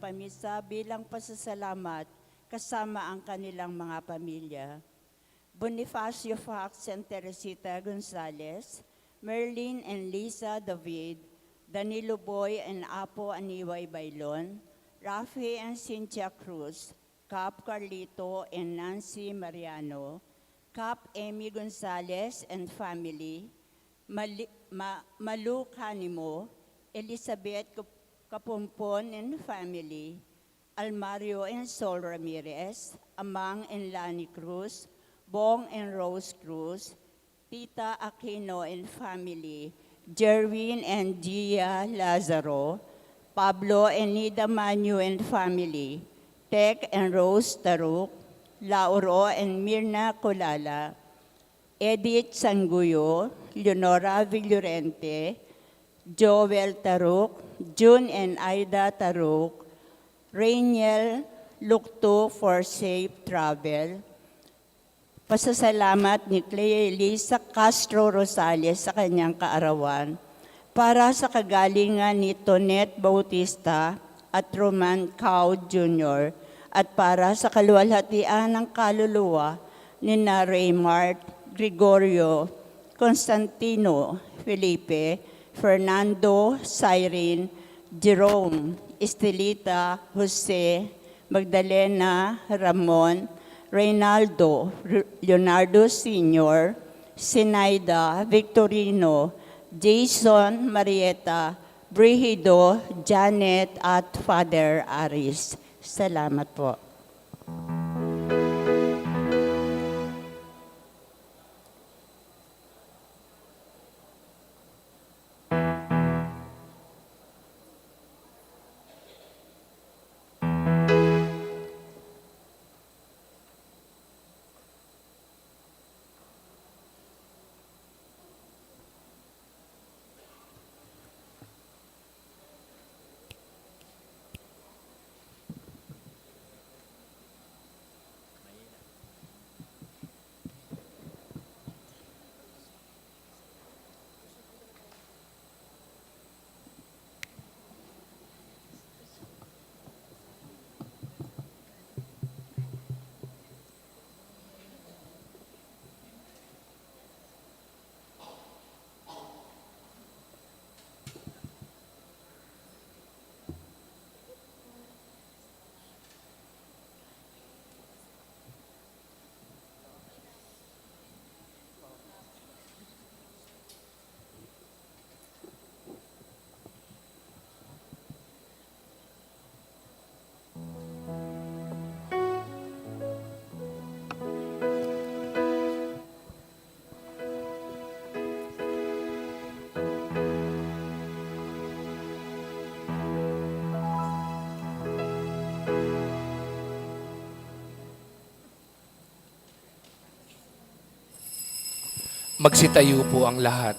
pamisa bilang pasasalamat kasama ang kanilang mga pamilya. Bonifacio Fox and Teresita Gonzalez, Merlin and Lisa David, Danilo Boy and Apo Aniway Bailon, Rafi and Cynthia Cruz, Cap Carlito and Nancy Mariano, Cap Amy Gonzalez and family, Malu Canimo, Elizabeth Kapumpon and family, Almario and Sol Ramirez, Amang and Lani Cruz, Bong and Rose Cruz, Tita Aquino and family, Jerwin and Gia Lazaro, Pablo and Nida Manu and family, Tek and Rose Taruk, Lauro and Mirna Colala, Edith Sanguyo, Leonora Villorente, Joel Taruk, June and Aida Taruk, Rainiel Lukto for safe travel. Pasasalamat ni Clea Elisa Castro Rosales sa kanyang kaarawan para sa kagalingan ni Tonet Bautista at Roman Cao Jr. at para sa kaluwalhatian ng kaluluwa ni na Raymart, Gregorio, Constantino, Felipe, Fernando, Cyrene, Jerome, Estelita, Jose, Magdalena, Ramon, Reynaldo, Leonardo Sr., Sinaida, Victorino, Jason, Marieta, Brigido, Janet, at Father Aris. Salamat po. Magsitayo po ang lahat.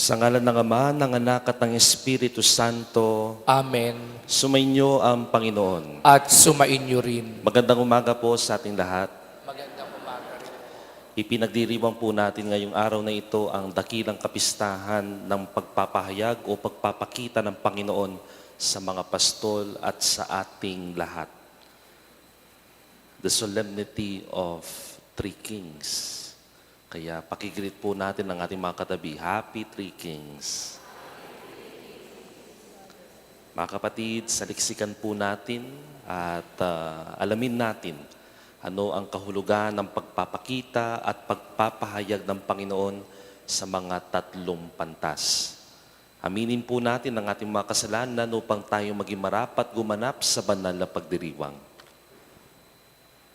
Sa ngalan ng Ama, ng Anak at ng Espiritu Santo, Amen. sumainyo ang Panginoon. At sumainyo rin. Magandang umaga po sa ating lahat. Magandang umaga rin. Ipinagdiriwang po natin ngayong araw na ito ang dakilang kapistahan ng pagpapahayag o pagpapakita ng Panginoon sa mga pastol at sa ating lahat. The Solemnity of Three Kings. Kaya pakigreet po natin ang ating mga katabi. Happy Three Kings. Mga kapatid, saliksikan po natin at alamin natin ano ang kahulugan ng pagpapakita at pagpapahayag ng Panginoon sa mga tatlong pantas. Aminin po natin ang ating mga kasalanan upang tayo maging marapat gumanap sa banal na pagdiriwang.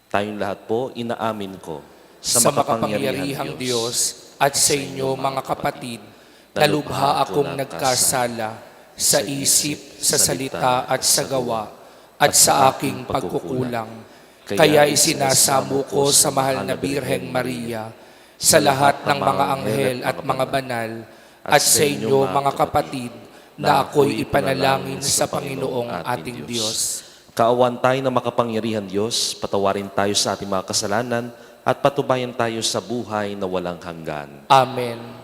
Tayong lahat po, inaamin ko Sa makapangyarihang Diyos at sa inyo mga kapatid, na lubha akong nagkasala sa isip, sa salita at sa gawa at sa aking pagkukulang. Kaya isinasamo ko sa mahal na Birheng Maria, sa lahat ng mga anghel at mga banal, at sa inyo mga kapatid, na ako'y ipanalangin sa Panginoong ating Diyos. Kaawan tayo ng makapangyarihan Diyos, patawarin tayo sa ating mga kasalanan, at patubayan tayo sa buhay na walang hanggan. Amen.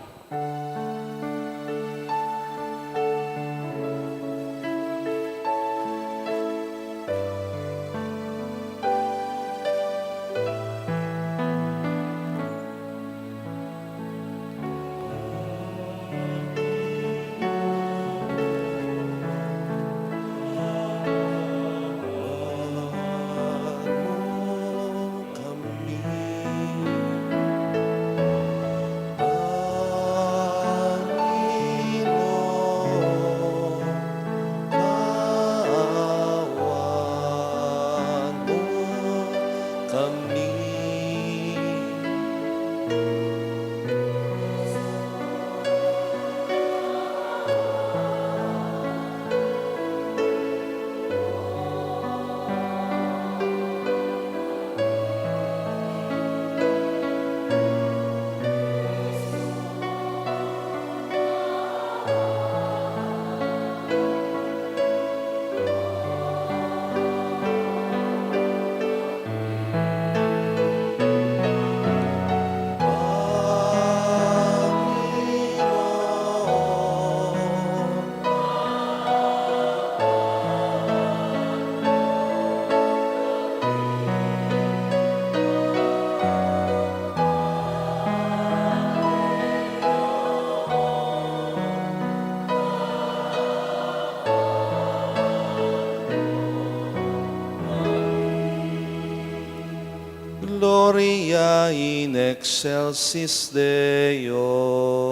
Gloria in excelsis Deo.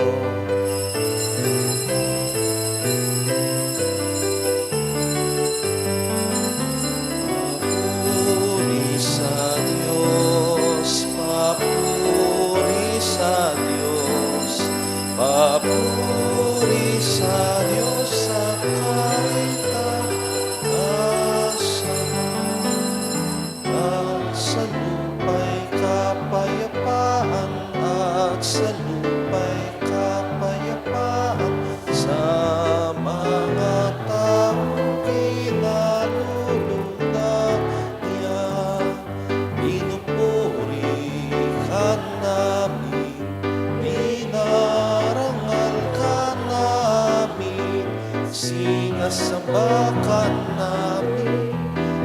Papuri sa Diyos, papuri sa Diyos, papuri sa Diyos sa kaitaasan. At sa lupa'y kapayapaan, at sa lupa'y kapayapaan, sa mga taong kinalulugdan niya. Pinupuri ka namin, pinarangal ka namin, sinasamba ka namin,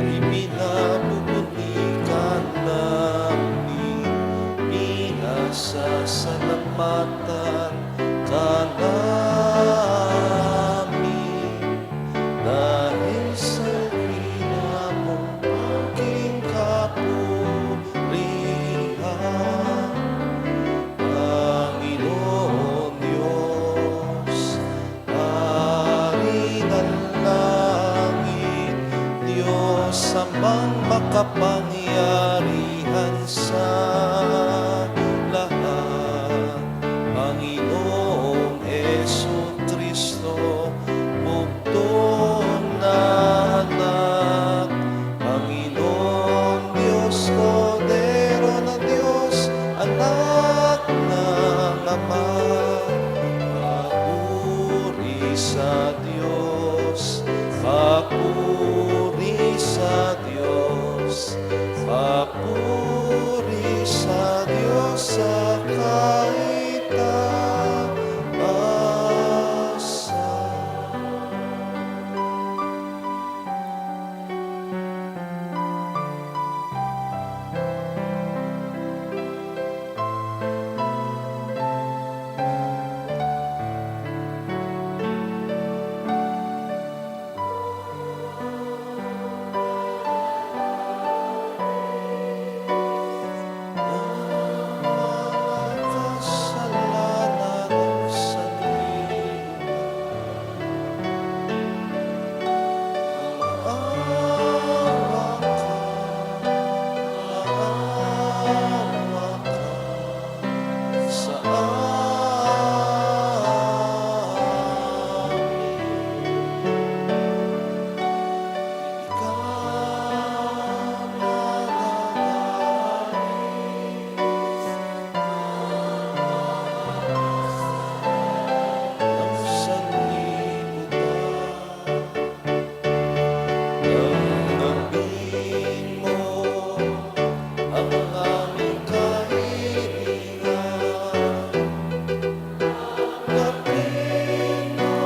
ibinabubunikan namin, pinasasalamatan ka namin. Dahil sa hina mong aking kapurihan, Panginoon Diyos, Hari ng langit, Diyos amang makapangyarihan sa lahat. Panginoong Jesucristo, bugtong na anak. Panginoon Diyos, Kordero ng Diyos, anak ng Ama. Papuri sa Diyos, papuri sa Diyos, papuri sa Diyos sa kaitaasan. Kasalanan ng sanlibutan, maawa ka sa amin. Ikaw ang sanlibutan, tanggapin mo ang aming kahilingan. Tanggapin mo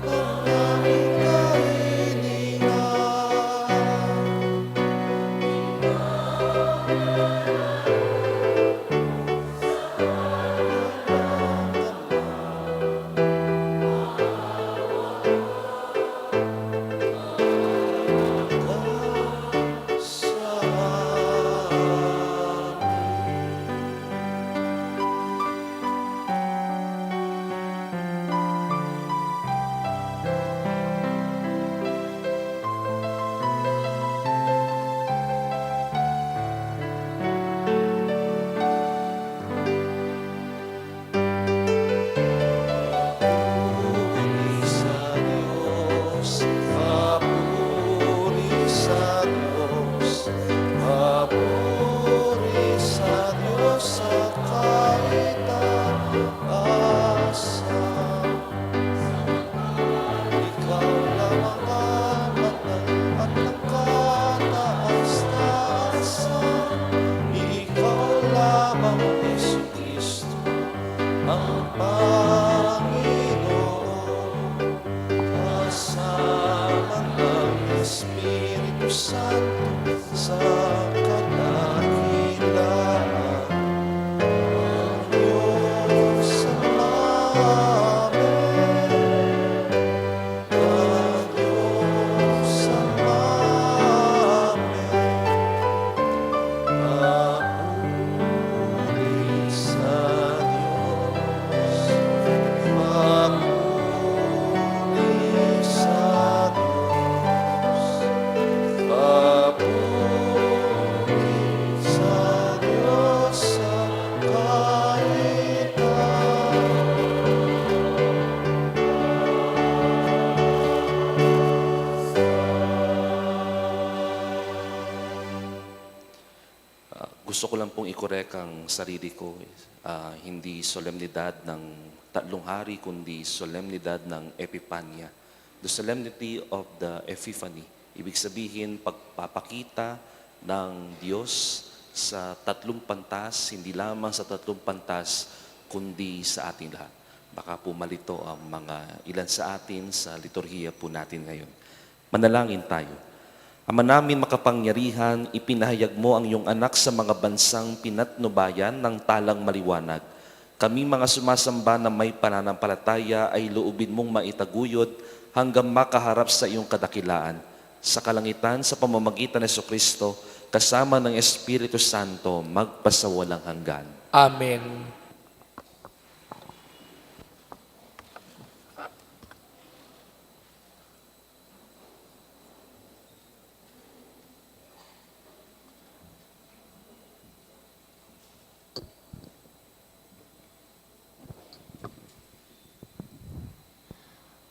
ang aming Papuri sa Diyos, papuri sa Diyos, papuri sa Diyos sa kaitaasan. Ikaw lamang ang banal at ang kataas-taasan. Ikaw lamang, Jesucristo, ang Panginoon, kasama ng Espiritu Santo sa kadakilaan. Ang Diyos amin, ang Diyos amin, pong ikorek ang sarili ko. Hindi solemnidad ng tatlong hari, kundi solemnidad ng Epipanya. The solemnity of the Epiphany. Ibig sabihin, pagpapakita ng Diyos sa tatlong pantas, hindi lamang sa tatlong pantas, kundi sa ating lahat. Baka po malito ang mga ilan sa atin sa liturhiya po natin ngayon. Manalangin tayo. Ama namin makapangyarihan, ipinahayag mo ang iyong anak sa mga bansang pinatnubayan ng talang maliwanag. Kami mga sumasamba na may pananampalataya ay loobin mong maitaguyod hanggang makaharap sa iyong kadakilaan. Sa kalangitan, sa pamamagitan ng Jesucristo, kasama ng Espiritu Santo, magpasawalang hanggan. Amen.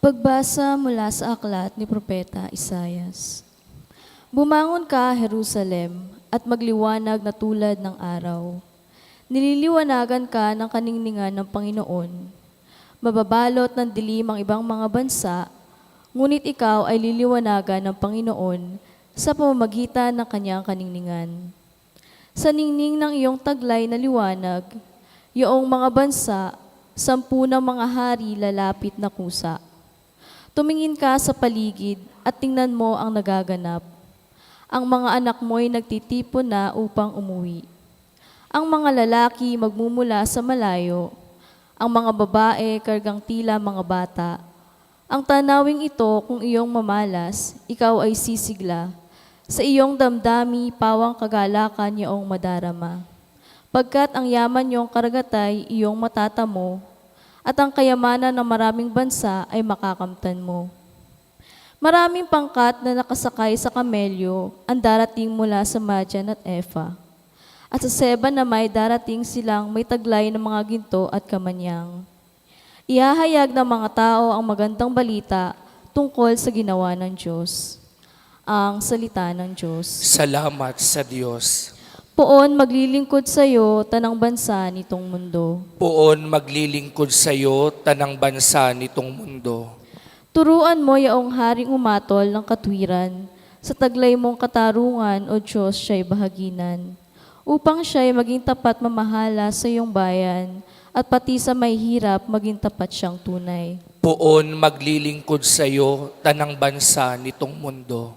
Pagbasa mula sa aklat ni Propeta Isaias. Bumangon ka, Jerusalem, at magliwanag na tulad ng araw. Nililiwanagan ka ng kaningningan ng Panginoon. Mababalot ng dilim ang ibang mga bansa, ngunit ikaw ay liliwanagan ng Panginoon sa pamamagitan ng kanyang kaningningan. Sa ningning ng iyong taglay na liwanag, iyong mga bansa, 10 ng mga hari lalapit na kusa. Tumingin ka sa paligid at tingnan mo ang nagaganap. Ang mga anak mo'y nagtitipon na upang umuwi. Ang mga lalaki magmumula sa malayo. Ang mga babae kargang tila mga bata. Ang tanawing ito kung iyong mamalas, ikaw ay sisigla. Sa iyong damdami, pawang kagalakan iyong madarama. Pagkat ang yaman niyong karagatay, iyong matatamo, at ang kayamanan ng maraming bansa ay makakamtan mo. Maraming pangkat na nakasakay sa kamelyo ang darating mula sa Madian at Efa. At sa Seba na may darating silang may taglay ng mga ginto at kamanyang. Ihahayag ng mga tao ang magandang balita tungkol sa ginawa ng Diyos. Ang salita ng Diyos. Salamat sa Diyos. Poon maglilingkod sa iyo tanang bansa nitong mundo. Poon maglilingkod sa iyo tanang bansa nitong mundo. Turuan mo yaong haring umatol ng katwiran, sa taglay mong katarungan o Diyos siya'y bahaginan, upang siya'y maging tapat mamahala sa iyong bayan, at pati sa may hirap maging tapat siyang tunay. Poon maglilingkod sa iyo tanang bansa nitong mundo.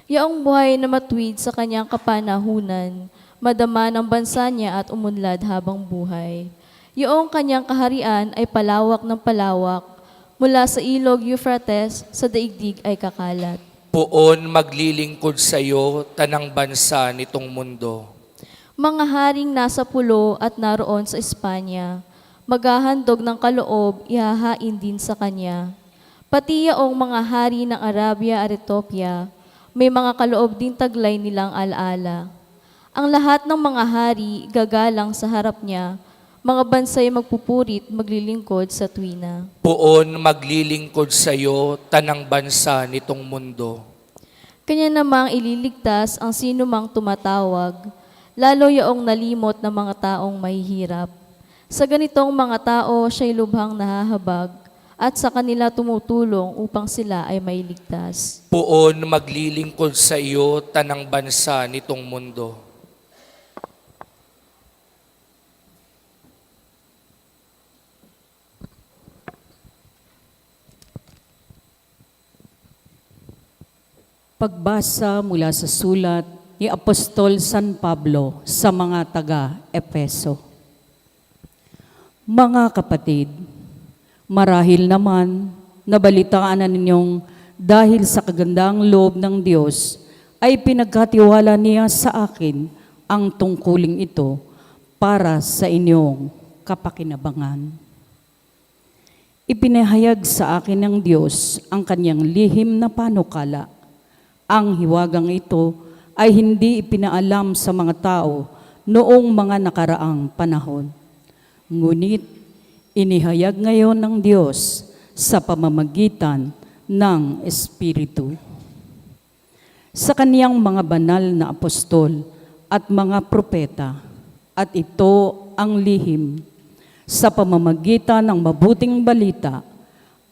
Yaong buhay na matuwid sa kanyang kapanahunan, madama ng bansa niya at umunlad habang buhay. Yaong kanyang kaharian ay palawak ng palawak, mula sa ilog Euphrates sa daigdig ay kakalat. Poon maglilingkod sa iyo tanang bansa nitong mundo. Mga haring nasa pulo at naroon sa Espanya, maghahandog ng kaloob, ihahain din sa kanya. Pati yaong mga hari ng Arabia at Ethiopia, may mga kaloob din taglay nilang alaala. Ang lahat ng mga hari gagalang sa harap niya, mga bansay magpupurit, maglilingkod sa tuwina. Poon maglilingkod sa iyo tanang bansa nitong mundo. Kanya namang ililigtas ang sinumang tumatawag, lalo yaong nalimot ng mga taong mahihirap. Sa ganitong mga tao, siya'y lubhang nahahabag, at sa kanila tumutulong upang sila ay mailigtas. Poon maglilingkod sa iyo tanang bansa nitong mundo. Pagbasa mula sa sulat ni Apostol San Pablo sa mga taga-Efeso. Mga kapatid, marahil naman nabalitaan na ninyong dahil sa kagandang loob ng Diyos ay pinagkatiwala niya sa akin ang tungkuling ito para sa inyong kapakinabangan. Ipinahayag sa akin ng Diyos ang kanyang lihim na panukala. Ang hiwagang ito ay hindi ipinaalam sa mga tao noong mga nakaraang panahon. Ngunit inihayag ngayon ng Diyos sa pamamagitan ng Espiritu. Sa kaniyang mga banal na apostol at mga propeta, At ito ang lihim. Sa pamamagitan ng mabuting balita,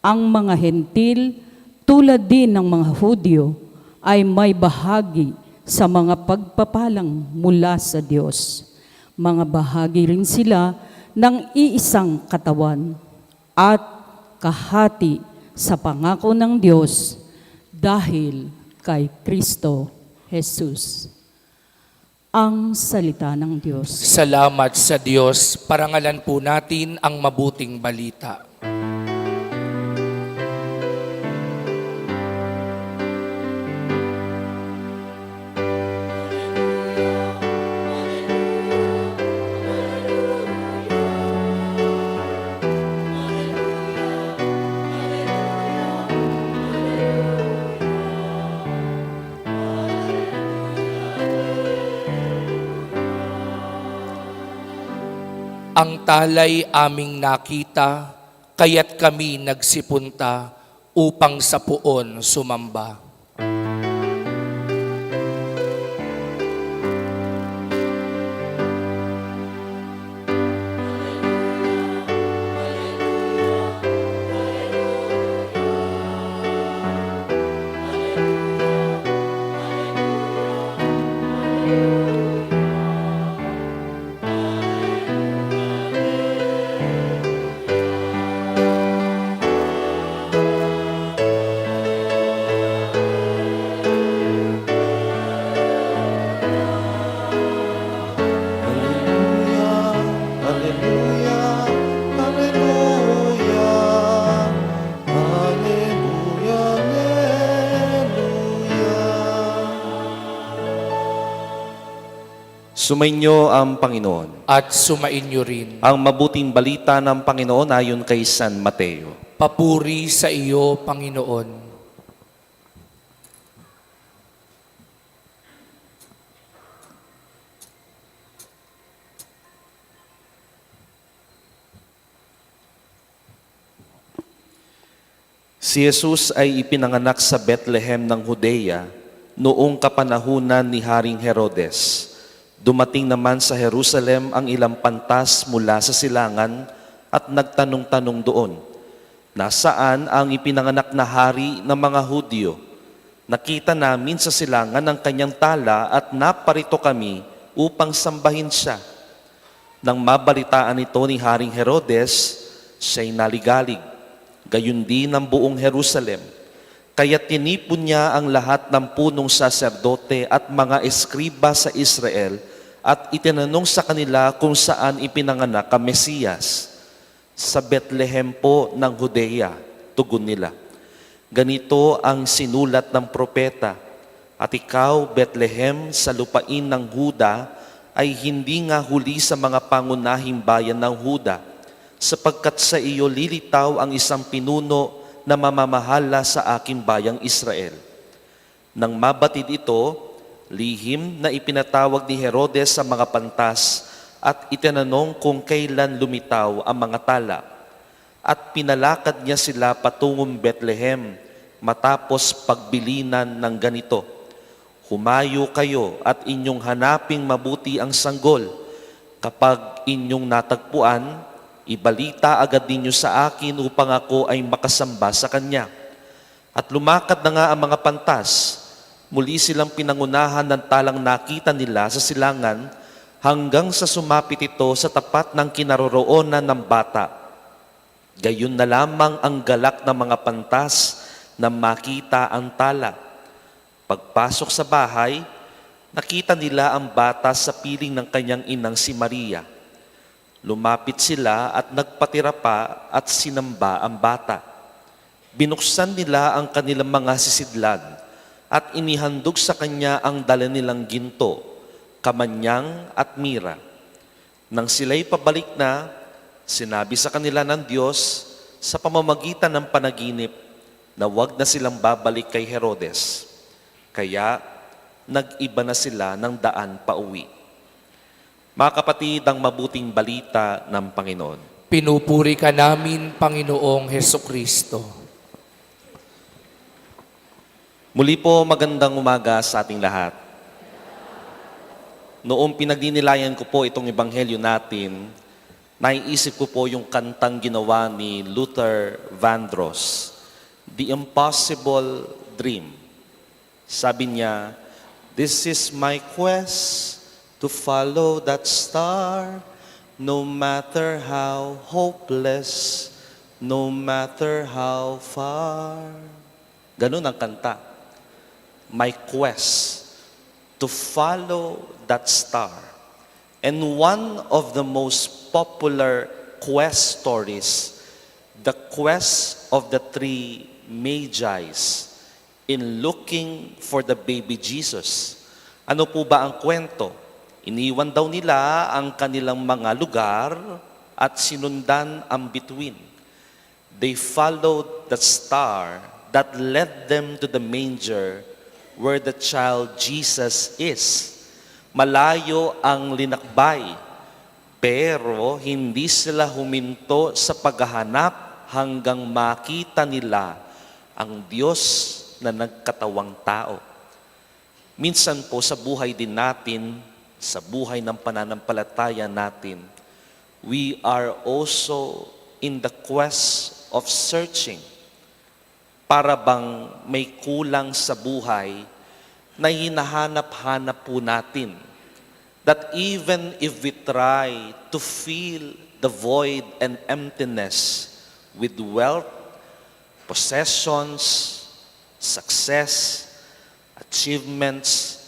ang mga hentil tulad din ng mga Hudyo ay may bahagi sa mga pagpapalang mula sa Diyos. Mga bahagi rin sila ng iisang katawan at kahati sa pangako ng Diyos dahil kay Kristo Jesus. Ang salita ng Diyos. Salamat sa Diyos. Parangalan po natin ang mabuting balita. Ang talay aming nakita, kaya't kami nagsipunta upang sa puon sumamba. Sumainyo ang Panginoon. At sumainyo rin. Ang mabuting balita ng Panginoon ayon kay San Mateo. Papuri sa iyo, Panginoon. Si Jesus ay ipinanganak sa Bethlehem ng Judea noong kapanahunan ni Haring Herodes. Dumating naman sa Jerusalem ang ilang pantas mula sa silangan at nagtanong-tanong doon, nasaan ang ipinanganak na hari ng mga Hudyo? Nakita namin sa silangan ang kanyang tala at naparito kami upang sambahin siya. Nang mabalitaan ito ni Haring Herodes, siya'y naligalig, gayon din ang buong Jerusalem. Kaya tinipon niya ang lahat ng punong saserdote at mga eskriba sa Israel at itinanong sa kanila kung saan ipinanganak ang Mesiyas. Sa Bethlehem po ng Judea, tugon nila. Ganito ang sinulat ng propeta, at ikaw, Bethlehem, sa lupain ng Huda, ay hindi nga huli sa mga pangunahing bayan ng Huda, sapagkat sa iyo lilitaw ang isang pinuno na mamamahala sa aking bayang Israel. Nang mabatid ito, lihim na ipinatawag ni Herodes sa mga pantas at itinanong kung kailan lumitaw ang mga tala. At pinalakad niya sila patungong Bethlehem matapos pagbilinan ng ganito, humayo kayo at inyong hanaping mabuti ang sanggol. Kapag inyong natagpuan, ibalita agad ninyo sa akin upang ako ay makasamba sa kanya. At lumakad na nga ang mga pantas. Muli silang pinangunahan ng talang nakita nila sa silangan hanggang sa sumapit ito sa tapat ng kinaroroonan ng bata. Gayon na lamang ang galak ng mga pantas na makita ang tala. Pagpasok sa bahay, nakita nila ang bata sa piling ng kanyang inang si Maria. Lumapit sila at nagpatira pa at sinamba ang bata. Binuksan nila ang kanilang mga sisidlan at inihandog sa kanya ang dala nilang ginto, kamanyang at mira. Nang sila'y pabalik na, sinabi sa kanila ng Diyos sa pamamagitan ng panaginip na huwag na silang babalik kay Herodes. Kaya nag-iba na sila ng daan pauwi. Mga kapatid, ang mabuting balita ng Panginoon. Pinupuri ka namin, Panginoong Hesukristo. Muli po, magandang umaga sa ating lahat. noong pinagninilayan ko po itong ebanghelyo natin, naiisip ko po yung kantang ginawa ni Luther Vandross, The Impossible Dream. Sabi niya, "This is my quest to follow that star, no matter how hopeless, no matter how far." Ganun ang kanta. My quest to follow that star. And one of the most popular quest stories, the quest of the three Magi's in looking for the baby Jesus. Ano po ba ang kwento? Iniwan daw nila ang kanilang mga lugar at sinundan ang bituin. They followed the star that led them to the manger where the child Jesus is. Malayo ang linakbay, pero hindi sila huminto sa paghahanap hanggang makita nila ang Diyos na nagkatawang tao. Minsan po sa buhay din natin, sa buhay ng pananampalataya natin, we are also in the quest of searching. Para bang may kulang sa buhay na hinahanap-hanap po natin. That even if we try to fill the void and emptiness with wealth, possessions, success, achievements,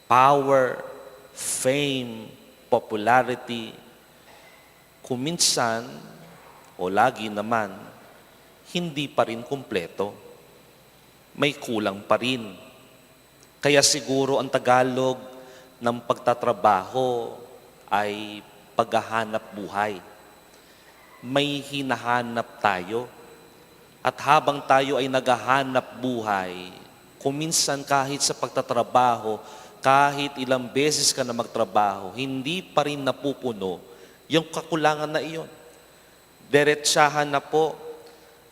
power, fame, popularity, kuminsan o lagi naman, hindi pa rin kumpleto. May kulang pa rin. Kaya siguro ang Tagalog ng pagtatrabaho ay paghahanap buhay. May hinahanap tayo. At habang tayo ay naghahanap buhay, kuminsan kahit sa pagtatrabaho, kahit ilang beses ka na magtrabaho, hindi pa rin napupuno yung kakulangan na iyon. Diretsahan na po.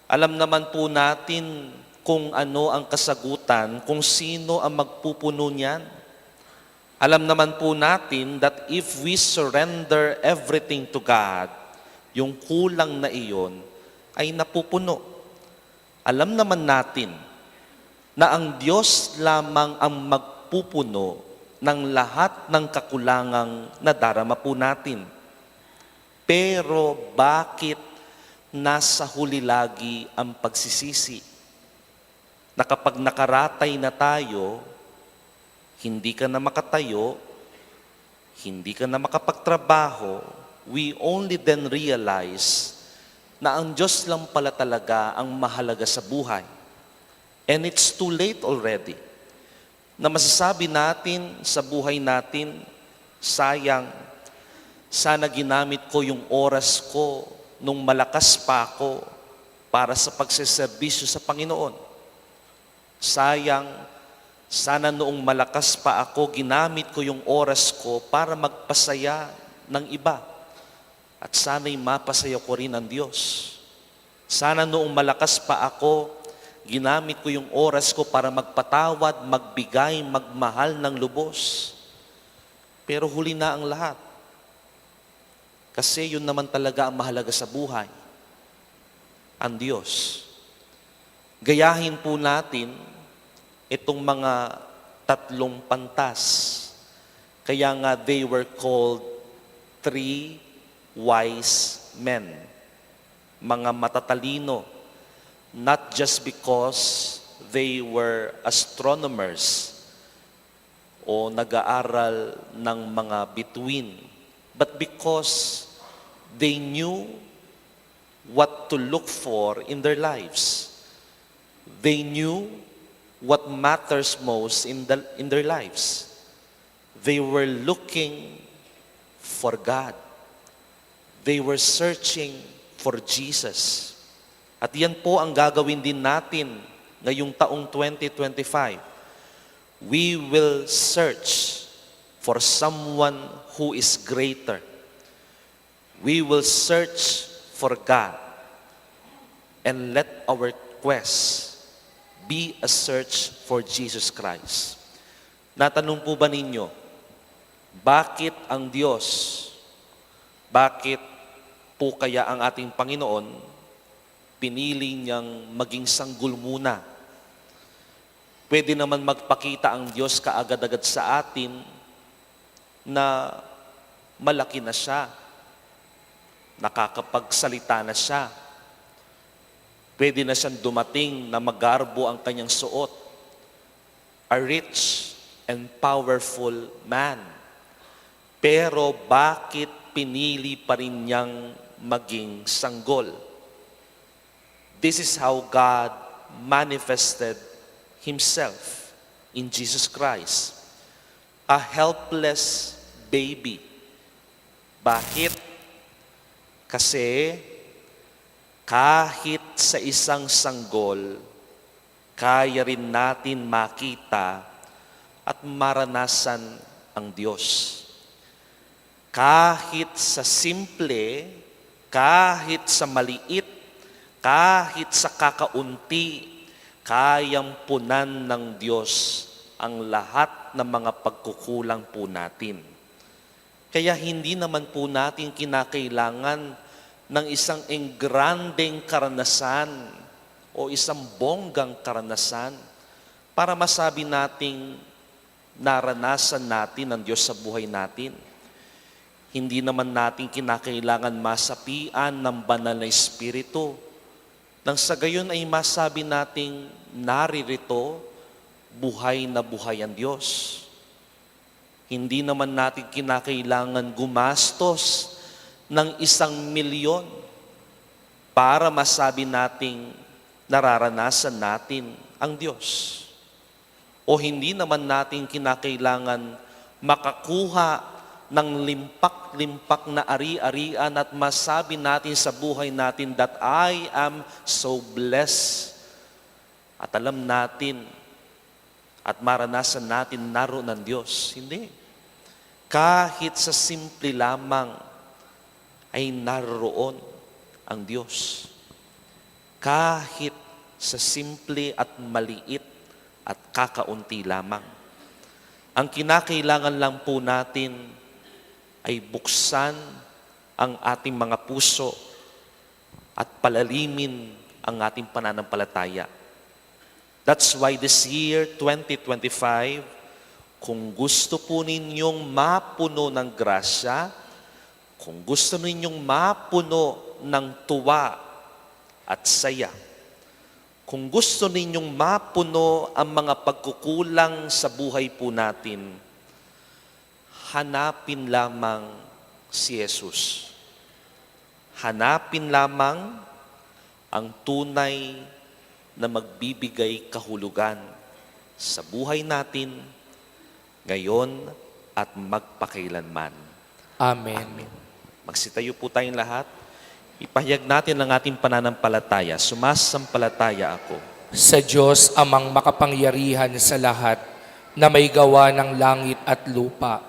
Alam naman po natin kung ano ang kasagutan, kung sino ang magpupuno niyan. Alam naman po natin that if we surrender everything to God, yung kulang na iyon ay napupuno. Alam naman natin na ang Diyos lamang ang magpupuno ng lahat ng kakulangang nadarama po natin. Pero bakit nasa huli lagi ang pagsisisi? Na kapag nakaratay na tayo, hindi ka na makatayo, hindi ka na makapagtrabaho, we only then realize na ang Diyos lang pala talaga ang mahalaga sa buhay. And it's too late already. Na masasabi natin sa buhay natin, sayang, sana ginamit ko yung oras ko nung malakas pa ako para sa pagseserbisyo sa Panginoon. Sayang, sana noong malakas pa ako, ginamit ko yung oras ko para magpasaya ng iba. At sana'y mapasaya ko rin ang Diyos. Sana noong malakas pa ako, ginamit ko yung oras ko para magpatawad, magbigay, magmahal ng lubos. Pero huli na ang lahat. Kasi yun naman talaga ang mahalaga sa buhay, ang Diyos. Gayahin po natin itong mga tatlong pantas. Kaya nga they were called three wise men. Mga matatalino, not just because they were astronomers o nag-aaral ng mga bituin, but because they knew what to look for in their lives. They knew what matters most in their lives. They were looking for God. They were searching for Jesus. At yan po ang gagawin din natin ngayong taong 2025. We will search for someone who is greater. We will search for God and let our quest be a search for Jesus Christ. Natanong po ba ninyo, Bakit ang Diyos? Bakit po kaya ang ating Panginoon pinili niyang maging sanggol muna? Pwede naman magpakita ang Diyos kaagad-agad sa atin na malaki na siya, nakakapagsalita na siya. Pwede na siyang dumating na magarbo ang kanyang suot. A rich and powerful man. Pero bakit pinili pa rin niyang maging sanggol? This is how God manifested Himself in Jesus Christ. A helpless baby. Bakit? Kasi kahit sa isang sanggol, kaya rin natin makita at maranasan ang Diyos. Kahit sa simple, kahit sa maliit, kahit sa kakaunti, kayang punan ng Diyos ang lahat ng mga pagkukulang po natin. Kaya hindi naman po natin kinakailangan ng isang engrandeng karanasan o isang bonggang karanasan para masabi nating naranasan natin ang Diyos sa buhay natin. Hindi naman natin kinakailangan masapian ng banal na Espiritu. Nang sa gayon ay masabi nating naririto, buhay na buhay ang Diyos. Hindi naman natin kinakailangan gumastos ng 1,000,000 para masabi nating nararanasan natin ang Diyos. O hindi naman natin kinakailangan makakuha ng limpak-limpak na ari-arian at masabi natin sa buhay natin that I am so blessed. At alam natin at maranasan natin naroon ng Diyos. Hindi. Kahit sa simple lamang ay naroon ang Diyos. Kahit sa simple at maliit at kakaunti lamang. Ang kinakailangan lang po natin ay buksan ang ating mga puso at palalimin ang ating pananampalataya. That's why this year, 2025, kung gusto po ninyong mapuno ng grasya, kung gusto ninyong mapuno ng tuwa at saya, kung gusto ninyong mapuno ang mga pagkukulang sa buhay po natin, hanapin lamang si Jesus. Hanapin lamang ang tunay na magbibigay kahulugan sa buhay natin ngayon at magpakailanman. Amen. Magsitayo po tayong lahat. Ipahayag natin ang ating pananampalataya. Sumasampalataya ako Sa Diyos amang makapangyarihan sa lahat na may gawa ng langit at lupa.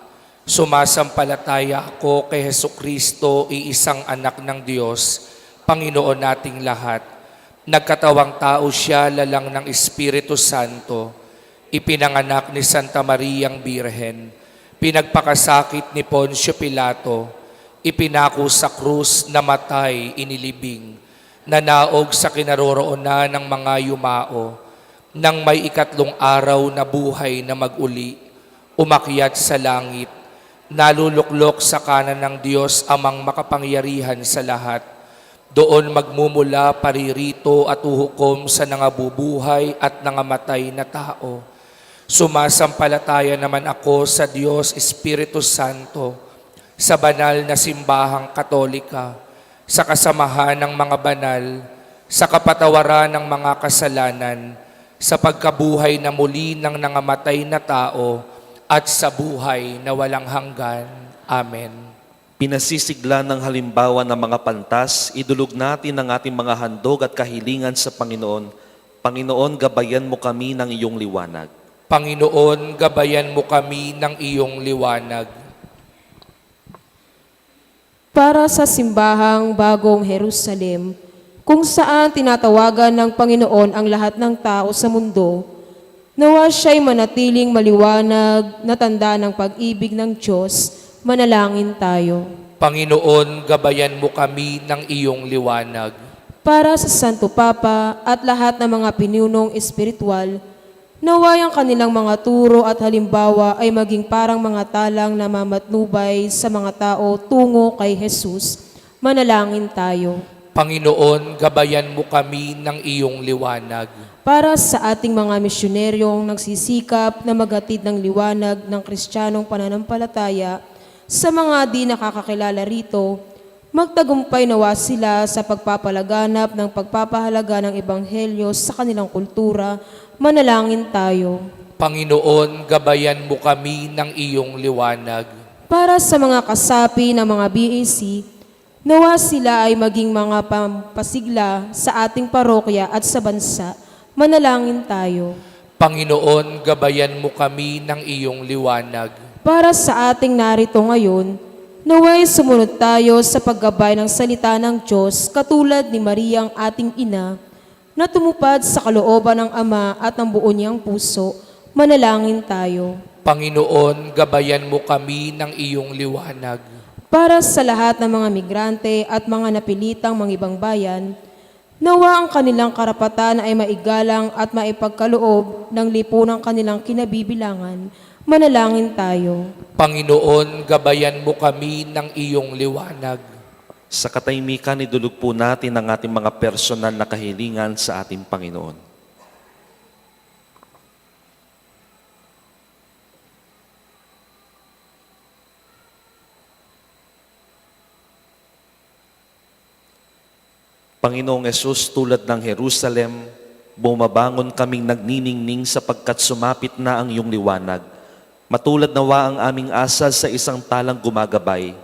Sumasampalataya ako kay Hesukristo, iisang anak ng Diyos, Panginoon nating lahat. Nagkatawang tao siya lalang ng Espiritu Santo, ipinanganak ni Santa Mariang Birhen, pinagpakasakit ni Poncio Pilato, ipinako sa krus, namatay, inilibing, nanaog sa kinaroroonan ng mga yumao, nang may 3 araw na buhay na mag-uli, umakyat sa langit, naluluklok sa kanan ng Diyos amang makapangyarihan sa lahat. Doon magmumula paririto at uhukom sa nangabubuhay at nangamatay na tao. Sumasampalataya naman ako sa Diyos Espiritu Santo, sa banal na simbahang katolika, sa kasamahan ng mga banal, sa kapatawaran ng mga kasalanan, sa pagkabuhay na muli ng nangamatay na tao, at sa buhay na walang hanggan. Amen. Pinasisigla ng halimbawa ng mga pantas, idulog natin ang ating mga handog at kahilingan sa Panginoon. Panginoon, gabayan mo kami ng iyong liwanag. Panginoon, gabayan mo kami ng iyong liwanag. Para sa simbahang Bagong Jerusalem, kung saan tinatawagan ng Panginoon ang lahat ng tao sa mundo Nawa siya'y manatiling maliwanag na tanda ng pag-ibig ng Diyos. Manalangin tayo. Panginoon, gabayan mo kami ng iyong liwanag. Para sa Santo Papa at lahat ng mga pinunong espiritual, naway ang kanilang mga turo at halimbawa ay maging parang mga talang na mamatnubay sa mga tao tungo kay Jesus. Manalangin tayo. Panginoon, gabayan mo kami ng iyong liwanag. Para sa ating mga misyoneryong nagsisikap na maghatid ng liwanag ng Kristiyanong pananampalataya sa mga di nakakakilala rito, magtagumpay nawa sila sa pagpapalaganap ng pagpapahalaga ng Ebanghelyo sa kanilang kultura. Manalangin tayo. Panginoon, gabayan mo kami ng iyong liwanag. Para sa mga kasapi ng mga BAC, nawa sila ay maging mga pampasigla sa ating parokya at sa bansa. Manalangin tayo. Panginoon, gabayan mo kami ng iyong liwanag. Para sa ating narito ngayon, naway sumunod tayo sa paggabay ng salita ng Diyos katulad ni Maria ang ating ina na tumupad sa kalooban ng Ama at ng buo niyang puso. Manalangin tayo. Panginoon, gabayan mo kami ng iyong liwanag. Para sa lahat ng mga migrante at mga napilitang mga ibang bayan, nawa ang kanilang karapatan ay maigalang at maipagkaloob ng lipunang kanilang kinabibilangan. Manalangin tayo. Panginoon, gabayan mo kami ng iyong liwanag. Sa katahimikan, idulog po natin ang ating mga personal na kahilingan sa ating Panginoon. Panginoong Yesus, tulad ng Jerusalem, bumabangon kaming nagniningning sapagkat sumapit na ang iyong liwanag. Matulad nawa ang aming asal sa isang talang gumagabay,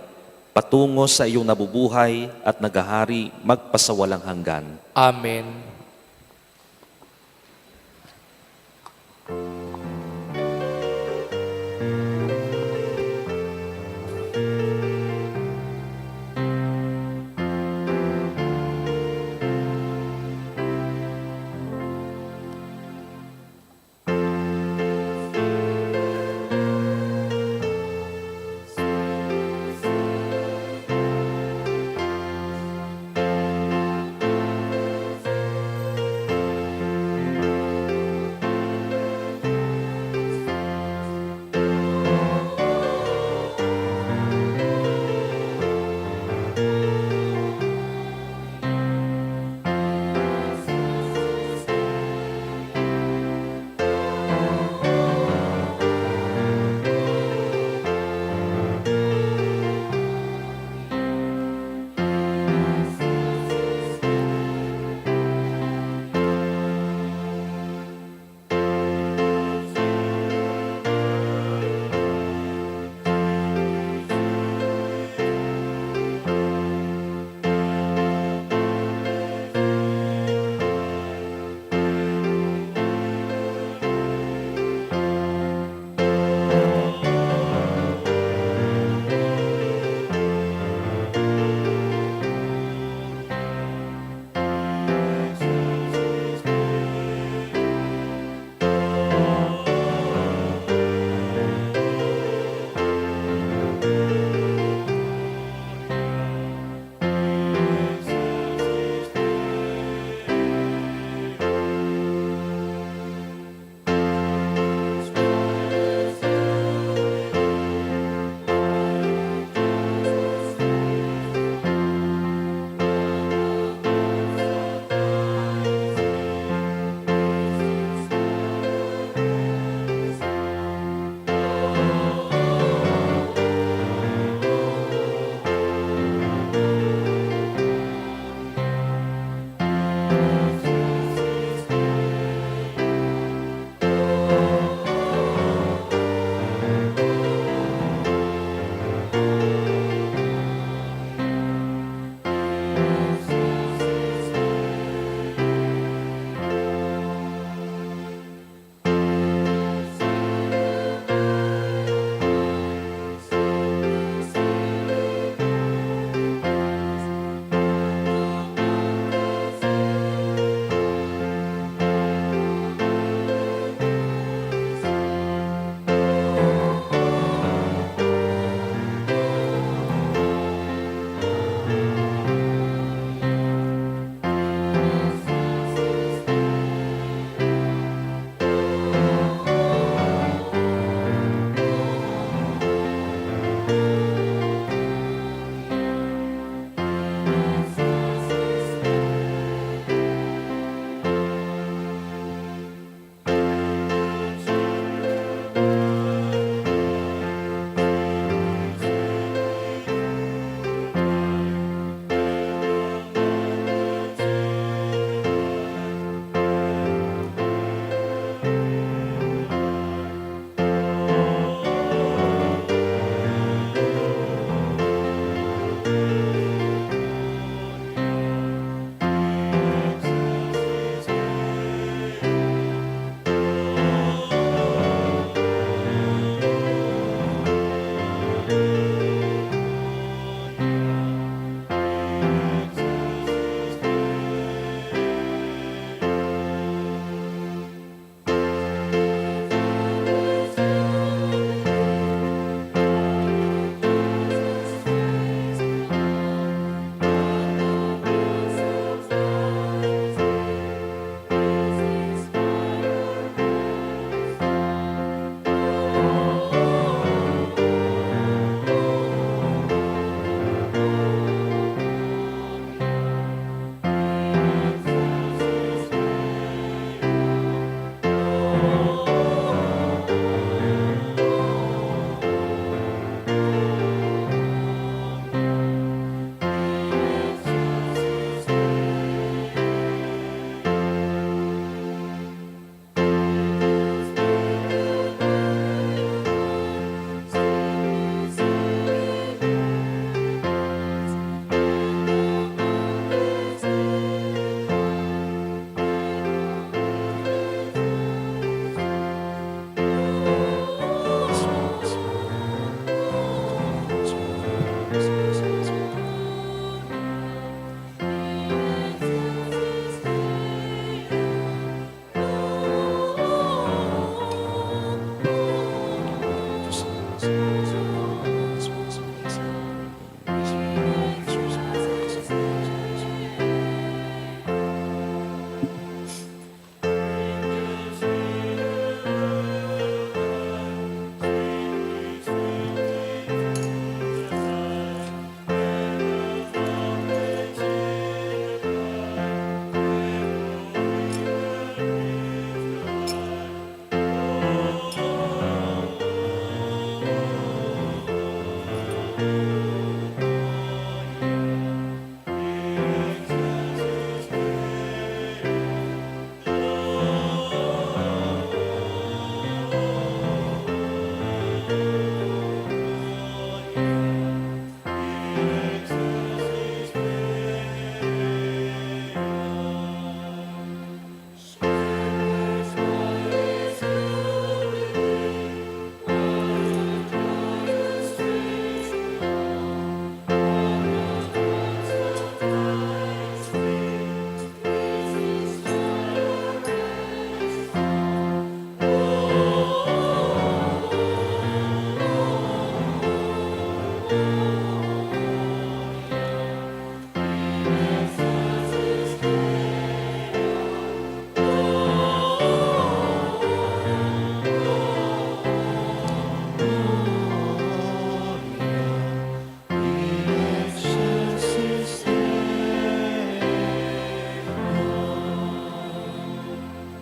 patungo sa iyong nabubuhay at nagahari magpasawalang hanggan. Amen.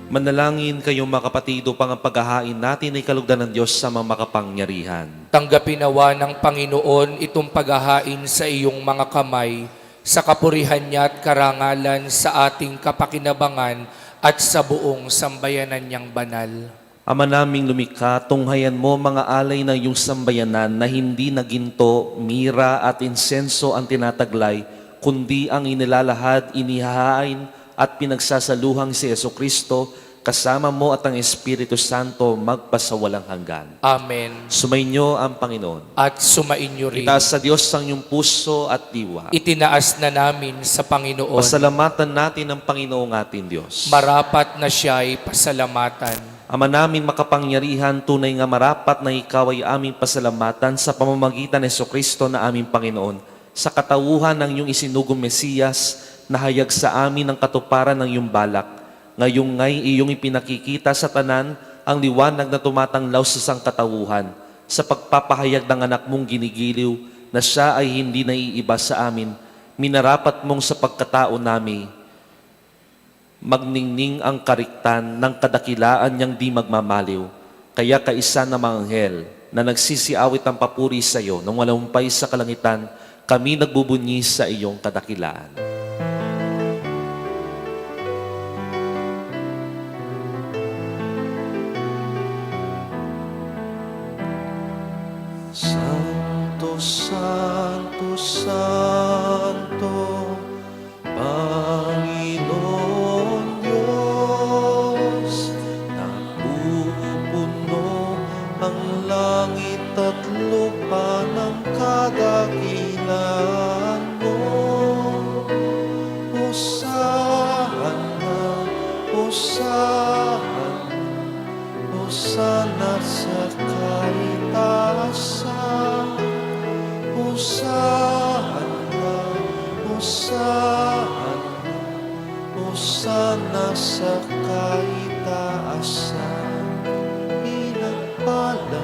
Manalangin kayong mga kapatid upang ang paghahain natin ay kalugdan ng Diyos sa mga makapangyarihan. Tanggapin nawa ng Panginoon itong paghahain sa iyong mga kamay, sa kapurihan niya at karangalan sa ating kapakinabangan at sa buong sambayanan niyang banal. Ama naming lumikha, tunghayan mo mga alay ng iyong sambayanan na hindi na ginto, mira at insenso ang tinataglay, kundi ang inilalahad, inihahain at pinagsasaluhang si Jesucristo, kasama mo at ang Espiritu Santo magpasawalang hanggan. Amen. Sumainyo ang Panginoon. At sumainyo rin. Itaas sa Diyos ang iyong puso at diwa. Itinaas na namin sa Panginoon. Pasalamatan natin ang Panginoong ating Diyos. Marapat na siya ay pasalamatan. Ama namin makapangyarihan, tunay nga marapat na ikaw ay aming pasalamatan sa pamamagitan ni Jesucristo na aming Panginoon, sa katauhan ng iyong isinugong Mesiyas, nahayag sa amin ang katuparan ng iyong balak. Ngayong ngay iyong ipinakikita sa tanan ang liwanag na tumatanglaw sa sangkatauhan, sa pagpapahayag ng anak mong ginigiliw na siya ay hindi naiiba sa amin, minarapat mong sa pagkatao namin, magningning ang kariktan ng kadakilaan niyang di magmamaliw. Kaya kaisa na mga anghel na nagsisiawit ang papuri sa iyo nung walumpay sa kalangitan, kami nagbubunyi sa iyong kadakilaan. Santo, Santo, Santo, Panginoon Diyos, napupuno ang langit at lupa ng kadakilaan mo. Hosana, Hosana, Hosana sa kaitaasan. Hosana, Hosana, Hosana sa kaitaasan. Pinagpala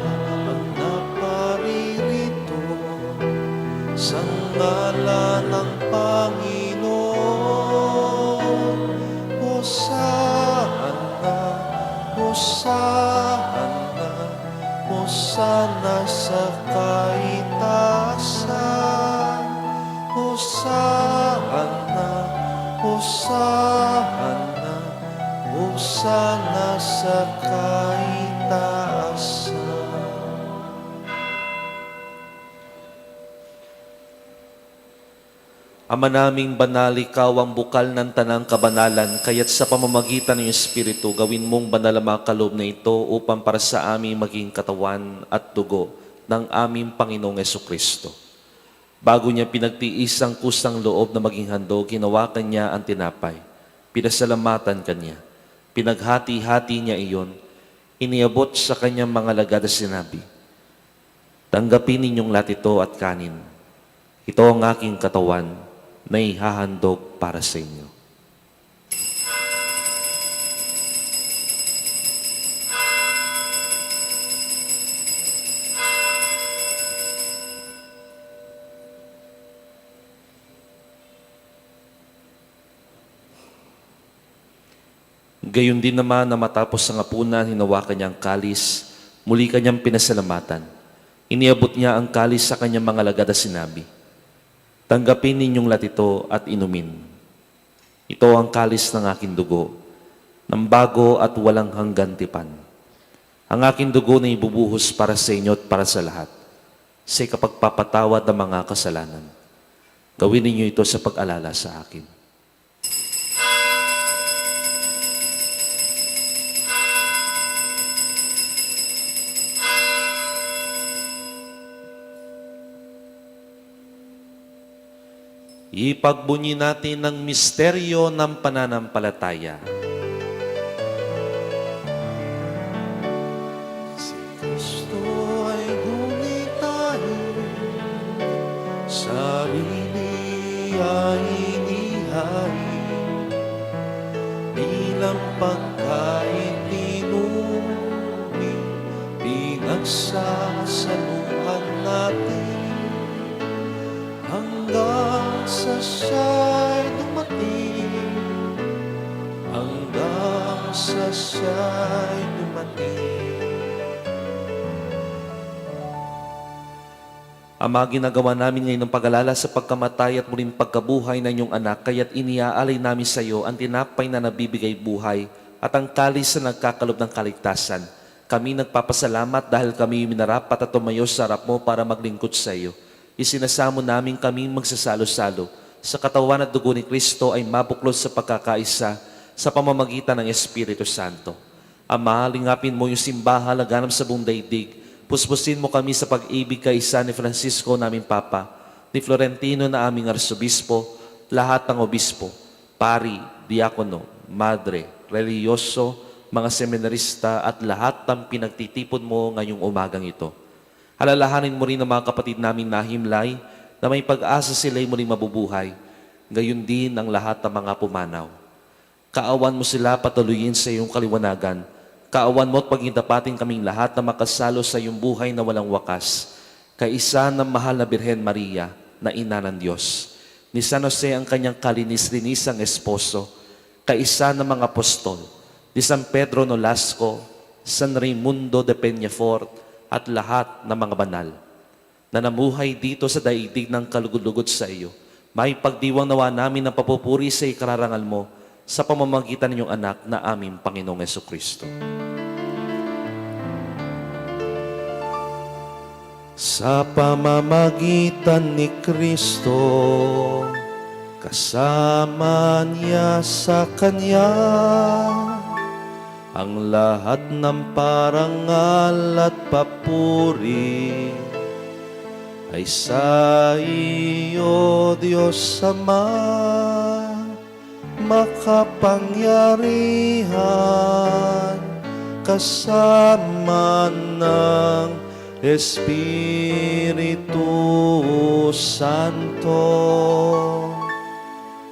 ang naparirito sa ngalan ng Panginoon. Hosana, Hosana, Hosana sa kaitaasan. Hosana, Hosana, Hosana sa kaitaasan. Ama naming banal, ikaw ang bukal ng tanang kabanalan, kaya't sa pamamagitan ng Espiritu, gawin mong banal ang mga kaloob na ito upang para sa aming maging katawan at dugo ng aming Panginoong Jesucristo. Bago niya pinagtiis ang kusang loob na maging handog, hinawakan niya ang tinapay. Pinasalamatan kanya. Pinaghati-hati niya iyon. Iniabot sa kanyang mga lagad at sinabi, "Tanggapin ninyong lahat ito at kanin. Ito ang aking katawan na ihahandog para sa inyo." Gayon din naman na matapos ang hapunan, hinawakan niya ang kalis, muli kanyang pinasalamatan. Iniabot niya ang kalis sa kanyang mga lagad at sinabi, "Tanggapin ninyong lahat ito at inumin. Ito ang kalis ng aking dugo, ng bago at walang hanggan tipan. Ang aking dugo na ibubuhos para sa inyo at para sa lahat, sa kapagpapatawad ng mga kasalanan. Gawin ninyo ito sa pag-alala sa akin." Ipagbunyi natin ang misteryo ng pananampalataya. Si Kristo ay gunitahin, sarili ay inihain, bilang pagkain tinumi, pinagsasaluhan natin, hanggang sa siya'y dumating, hanggang sa siya'y dumating. Ama, ginagawa namin ngayon ng pag-alala sa pagkamatay at muling pagkabuhay ng iyong anak, kaya't iniaalay namin sa iyo ang tinapay na nabibigay buhay at ang kalis na nagkakalob ng kaligtasan. Kami nagpapasalamat dahil kami minarapat at tumayo sa harap mo para maglingkod sa iyo. Isinasamo namin kami magsasalo-salo sa katawan at dugo ni Kristo ay mabuklos sa pagkakaisa sa pamamagitan ng Espiritu Santo. Ama, lingapin mo yung simbahan na ganap sa buong daigdig. Puspusin mo kami sa pag-ibig kay isa ni Francisco naming Papa, ni Florentino na aming Arsobispo, lahat ng obispo, pari, diakono, madre, reliyoso, mga seminarista at lahat ng pinagtitipon mo ngayong umagang ito. Alalahanin mo rin ang mga kapatid naming nahimlay na may pag-asa sila'y muling mabubuhay, gayon din ang lahat ng mga pumanaw. Kaawan mo sila patuloyin sa iyong kaliwanagan. Kaawan mo at pagintapatin kaming lahat na makasalo sa iyong buhay na walang wakas. Kaisa ng mahal na Birhen Maria na ina ng Diyos. Ni San Jose ang kanyang kalinis-linisang esposo. Kaisa ng mga apostol. Ni San Pedro Nolasco, San Raimundo de Peñafort at lahat ng mga banal na namuhay dito sa daigdig ng kalugod-lugod sa iyo. May pagdiwang nawa namin ng papupuri sa ikararangal mo sa pamamagitan ng iyong anak na aming Panginoong Jesucristo. Sa pamamagitan ni Kristo, kasama niya sa Kanya, ang lahat ng parangal at papuri ay sa iyo, Diyos Ama, makapangyarihan, kasama ng Espiritu Santo,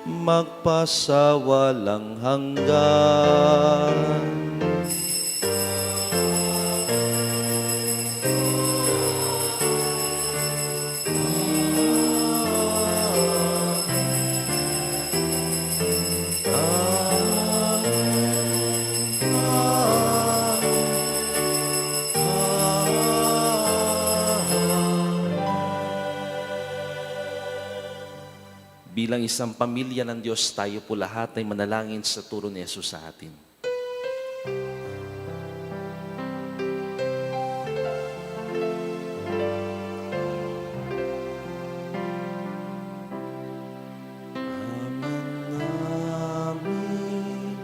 magpasawalang hanggan. Bilang isang pamilya ng Diyos, tayo po lahat ay manalangin sa turo ni Jesus sa atin. Ama namin,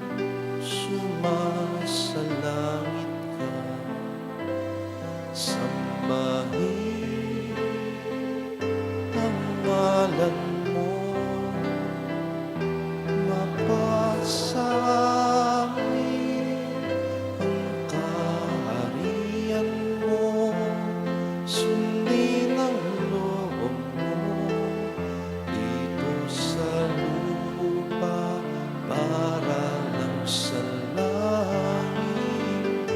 sumasalangit ka, sambahin ang ngalan mo. Sa amin ang kaharian mo, sundin ang loob mo dito sa lupa para lang sa langit.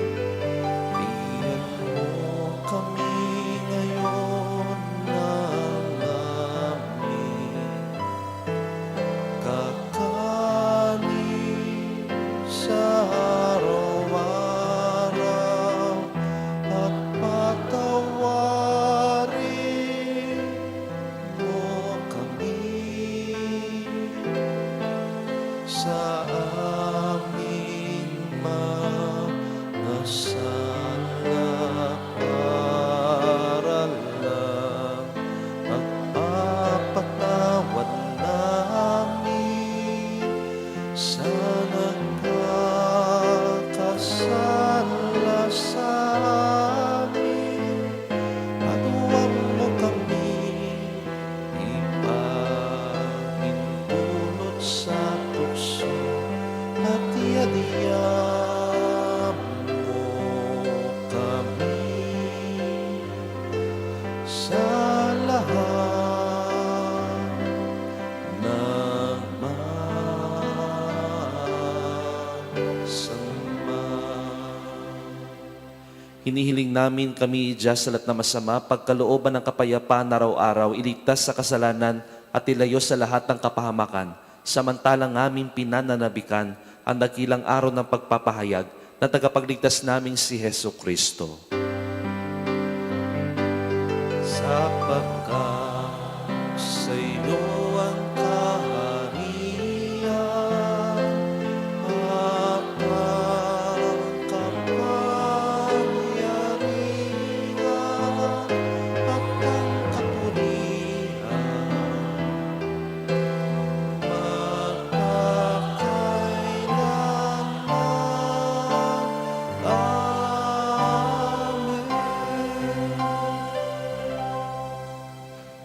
Bigyan mo kami ngayon ng aming sa araw-araw at patawarin mo kami sa aming mga sala para lang at papatawad namin sa kasala sa amin, at huwag mo kami ipahintulot sa tukso at iadiyam mo kami sa lahat ng hinihiling namin kami Diyos sa lahat na masama, pagkalooban ng kapayapaan araw-araw, iligtas sa kasalanan at ilayo sa lahat ng kapahamakan, samantalang aming pinananabikan ang dakilang araw ng pagpapahayag na tagapagligtas naming si Heso Kristo. Sapagkat sa iyo ang kaharian at ang kapangyarihan at ang kapurihan magpakailanman. Amen.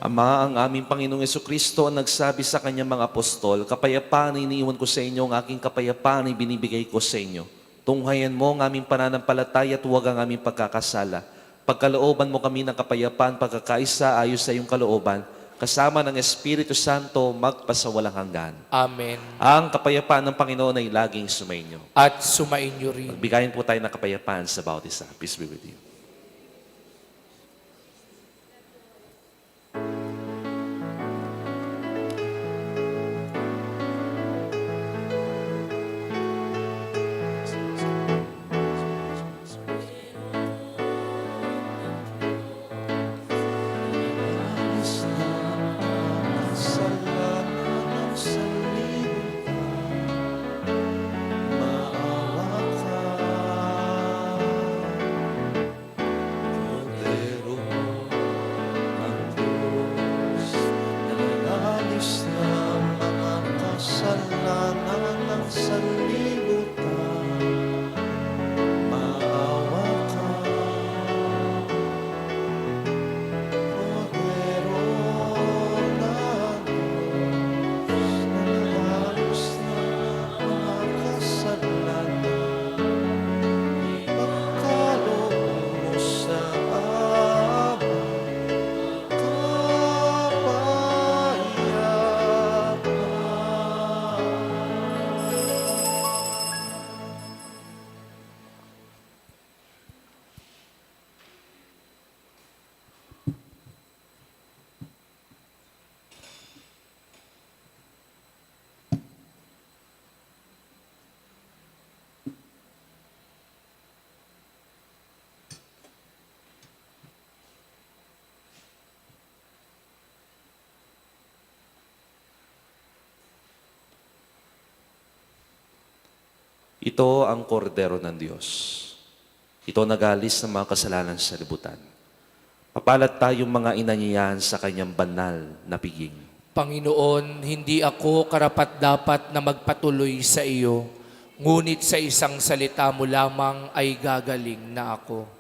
Ama, ang aming Panginoong Jesucristo ang nagsabi sa kanyang mga apostol, kapayapaan ay iniiwan ko sa inyo, ang aking kapayapaan ay binibigay ko sa inyo. Tunghayan mo ang aming pananampalataya at huwag ang aming pagkakasala. Pagkalooban mo kami ng kapayapaan, pagkakaisa ayos sa iyong kalooban, kasama ng Espiritu Santo magpasawalang hanggan. Amen. Ang kapayapaan ng Panginoon ay laging sumainyo. At sumainyo rin. Magbigayin po tayo ng kapayapaan sa bawat isa. Peace be with you. Ito ang kordero ng Diyos. Ito nagalis ng mga kasalanan sa libutan. Papalat tayong mga inanyayahan sa kanyang banal na piging. Panginoon, hindi ako karapat-dapat na magpatuloy sa iyo, ngunit sa isang salita mo lamang ay gagaling na ako.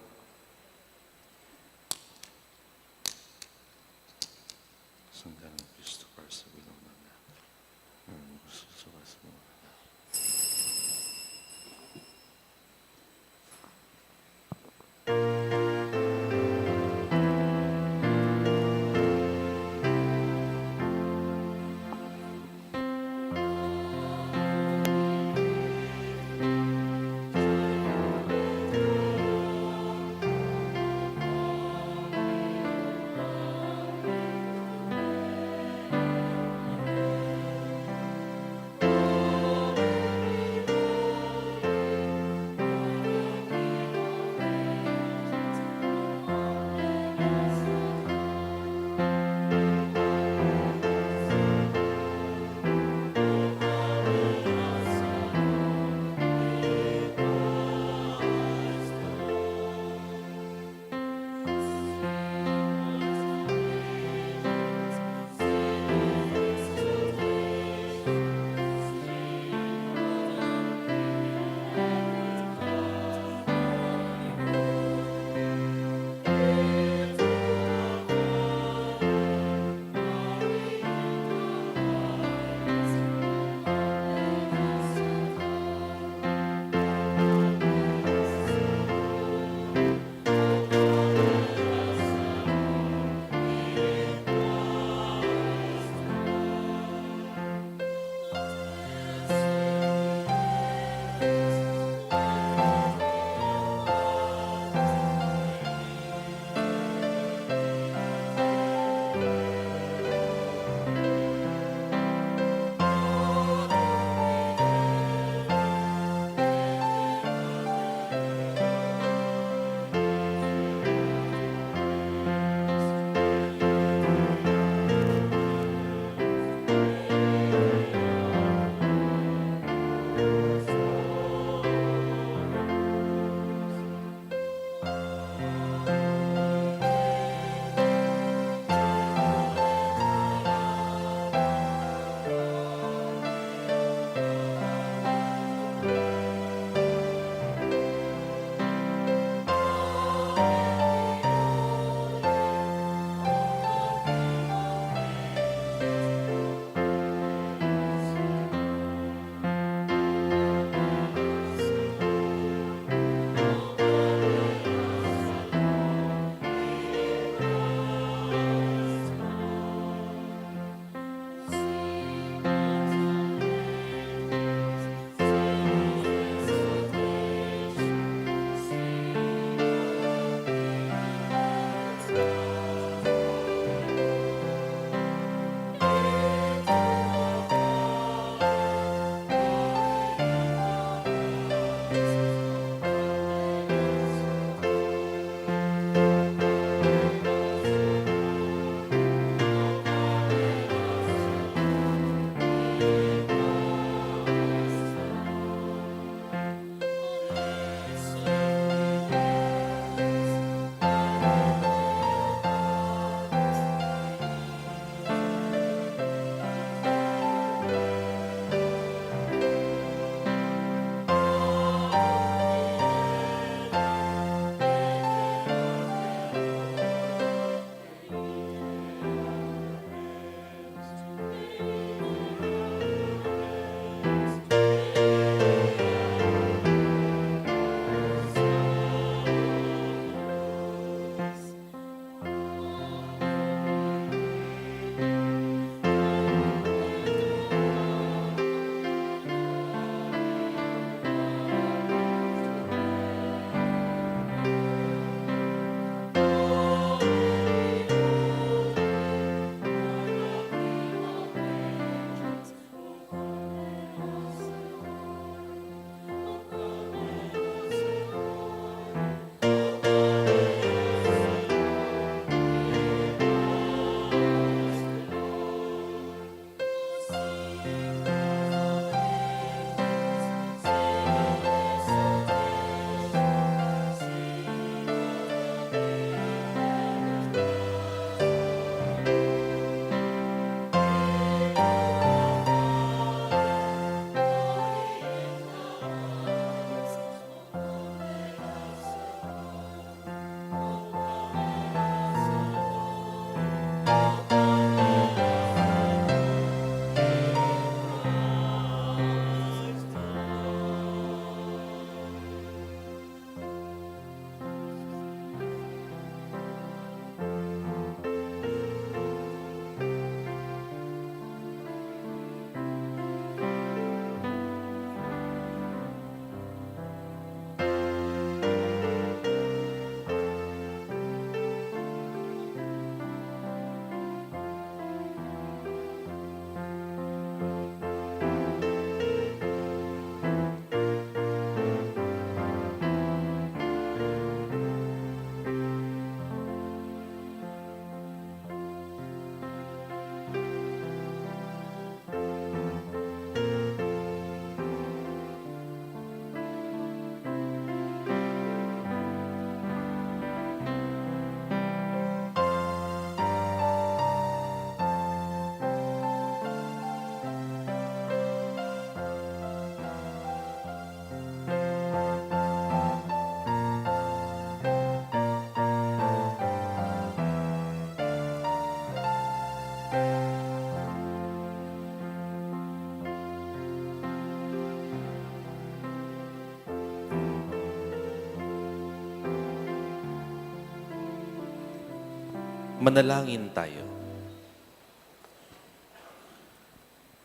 Manalangin tayo.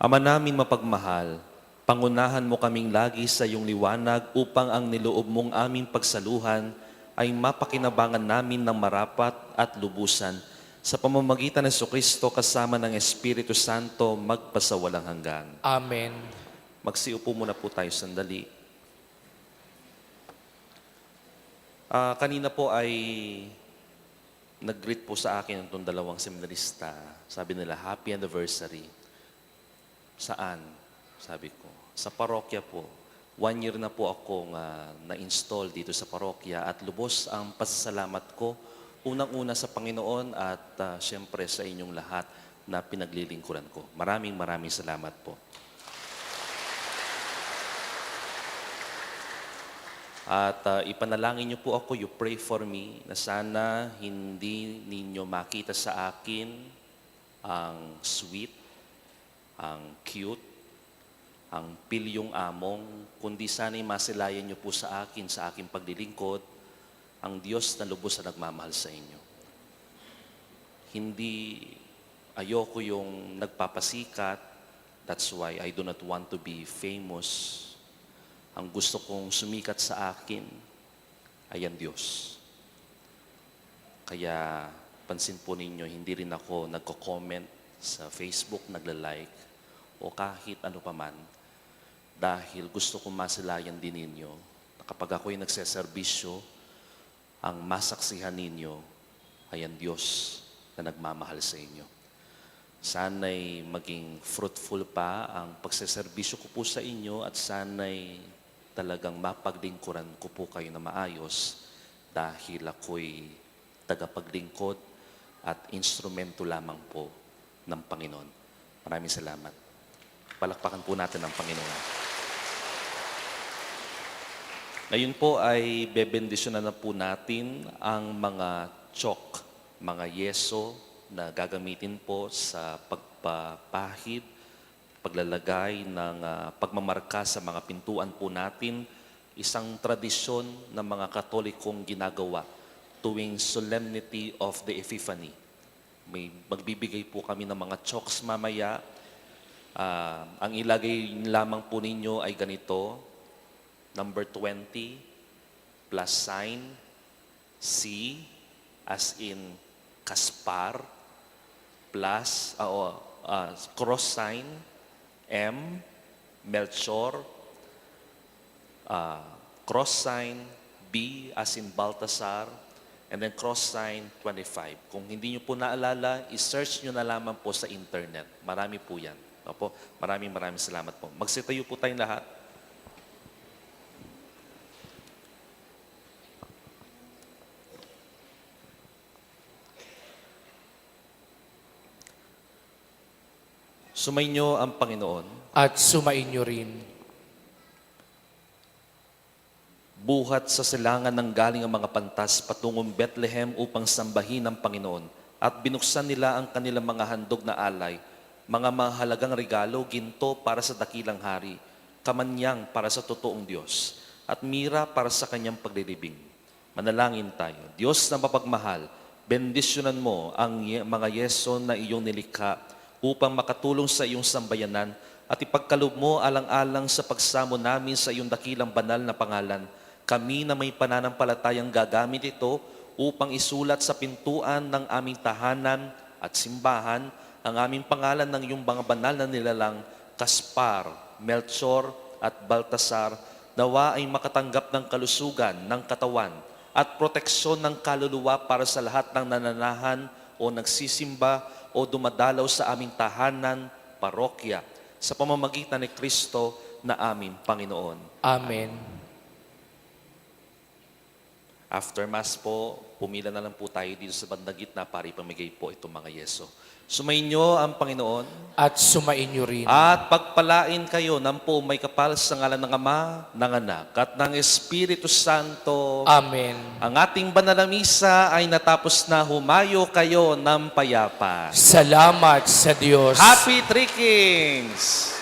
Ama namin mapagmahal, pangunahan mo kaming lagi sa iyong liwanag upang ang niloob mong aming pagsaluhan ay mapakinabangan namin ng marapat at lubusan sa pamamagitan ng Jesucristo kasama ng Espiritu Santo magpasawalang hanggan. Amen. Magsiupo muna po tayo sandali. Kanina po ay nag-greet po sa akin itong dalawang seminarista. Sabi nila, happy anniversary. Saan? Sabi ko. Sa parokya po. 1 year na po akong na-install dito sa parokya at lubos ang pasasalamat ko unang-una sa Panginoon at siyempre sa inyong lahat na pinaglilingkuran ko. Maraming salamat po. At ipanalangin niyo po ako, you pray for me, na sana hindi ninyo makita sa akin ang sweet, ang cute, ang pilyong among, kundi sana'y masilayan niyo po sa akin, sa aking paglilingkod, ang Diyos na lubos na nagmamahal sa inyo. Hindi ayoko yung nagpapasikat, that's why I do not want to be famous. Ang gusto kong sumikat sa akin ay ang Diyos. Kaya pansin po ninyo, hindi rin ako nagko-comment sa Facebook, nagla-like, o kahit ano paman, dahil gusto kong masilayan din ninyo na kapag ako'y nagseserbisyo, ang masaksihan ninyo ay ang Diyos na nagmamahal sa inyo. Sana'y maging fruitful pa ang pagseserbisyo ko po sa inyo at sana'y talagang mapaglingkuran ko po kayo na maayos dahil ako'y tagapaglingkod at instrumento lamang po ng Panginoon. Maraming salamat. Palakpakan po natin ang Panginoon. Ngayon po ay bebendisyonan na po natin ang mga chalk, mga yeso na gagamitin po sa pagpapahid, paglalagay ng pagmamarka sa mga pintuan po natin, isang tradisyon ng mga Katolikong ginagawa tuwing Solemnity of the Epiphany. Magbibigay po kami ng mga chalks mamaya. Ang ilagay lamang po ninyo ay ganito, number 20, plus sign, C, as in Kaspar, plus, cross sign, M, Melchor, cross sign, B, as in Baltasar, and then cross sign 25. Kung hindi nyo po naalala, i-search nyo na lamang po sa internet. Marami po yan. Opo, maraming salamat po. Magsitayo po tayong lahat. Sumainyo ang Panginoon. At sumainyo rin. Buhat sa silangan ng galing ang mga pantas patungong Bethlehem upang sambahin ang Panginoon. At binuksan nila ang kanilang mga handog na alay, mga mahalagang regalo, ginto para sa dakilang hari, kamanyang para sa totoong Diyos, at mira para sa kanyang paglilibing. Manalangin tayo. Diyos na mapagmahal, bendisyonan mo ang mga yeso na iyong nilikha upang makatulong sa iyong sambayanan at ipagkaloob mo alang-alang sa pagsamo namin sa iyong dakilang banal na pangalan. Kami na may pananampalatayang gagamit ito upang isulat sa pintuan ng aming tahanan at simbahan ang aming pangalan ng iyong mga banal na nilalang, Kaspar, Melchor at Baltasar, nawa ay makatanggap ng kalusugan ng katawan at proteksyon ng kaluluwa para sa lahat ng nananahan o nagsisimba o dumadalaw sa aming tahanan, parokya, sa pamamagitan ni Kristo na aming Panginoon. Amen. After Mass po, pumila na lang po tayo dito sa bandang gitna para ipamigay po itong mga yeso. Sumainyo ang Panginoon At sumainyo rin. at pagpalain kayo ng po may kapal sa ngalan ng Ama, ng Anak at ng Espiritu Santo. Amen. Ang ating banal na misa ay natapos na. Humayo kayo ng payapa. Salamat sa Diyos. Happy Three Kings!